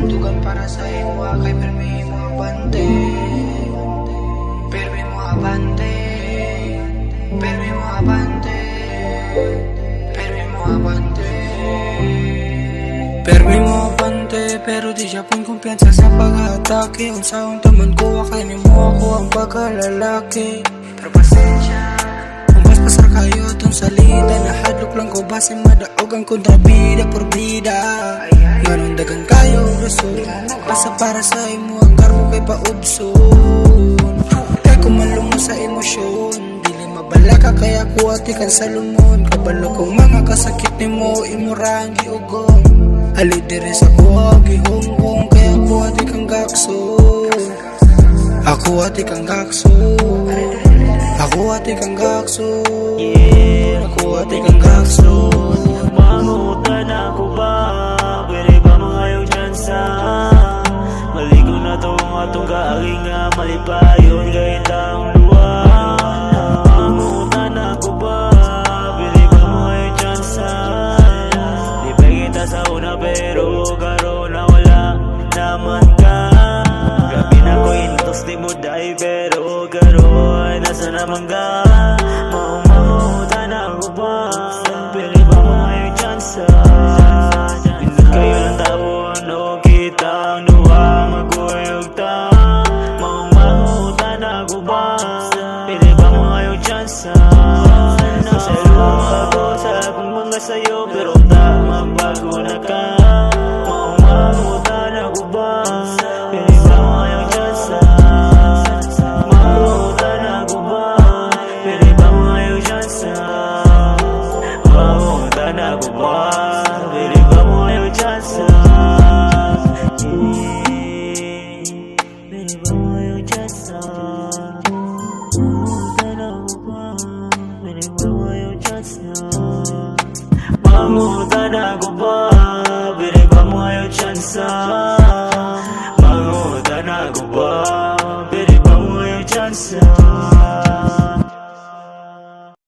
tugan para sa imo kay permi mo abante. Permi mo abante. Permi mo abante. Permi mo abante. Permi mo abante, pero di siya pong kumpiyansa sa pag-atake. Unsaon taman ko, kay ni mo ako ang pagkalalaki. Pero pasensya, kung mas pasar kayo itong salita, nahadlok lang ko base madaog ang kontrabida por vida. Ganun dagan kayo rason, basta para sa imo ang karmo kay paubson. Kay kumalungo sa emosyon, dili mabala ka kaya kuwati kan sa lumon. Kabalo kong mga kasakit ni mo, imurang giugong. Ali diri sa kuha gihonggong, kaya kuwati kang gakso. Ako ati kang gakso. Ako ati kang gakso. Ako ati kang gakso. Mangutan ako ba? Pwede ba mangayaw dyan sa maligo na to ang atong galing nga malipayon kahit ang luwa. Mangutan ako ba? Pwede ba mangayaw dyan sa di pa kita sa una pero karoon na wala naman ka. Grabe na ko intos di mo dahil pero karoon nasa naman ka. Mangutan ako ba? Pwede ba mangayaw dyan sa pindot kayo lang tawon o kita ang duha maguyog ta. Mangutan ako ba? Pwede ba mangayaw dyan sa nasalo ako sa akong mga sayo pero ta magbago na ka. Mangutan ako ba? Pwede ba mangayaw dyan sa mangutan ako ba? Pwede ba mangayaw dyan sa mangutan ako ba? Pwede ba mangayaw dyan sa pwede ba mangayaw dyan sa mangutan ako ba? Pwede ba mangayaw dyan sa mangutan ako ba? Pwede ba mangayaw dyan sa mangutan ako ba?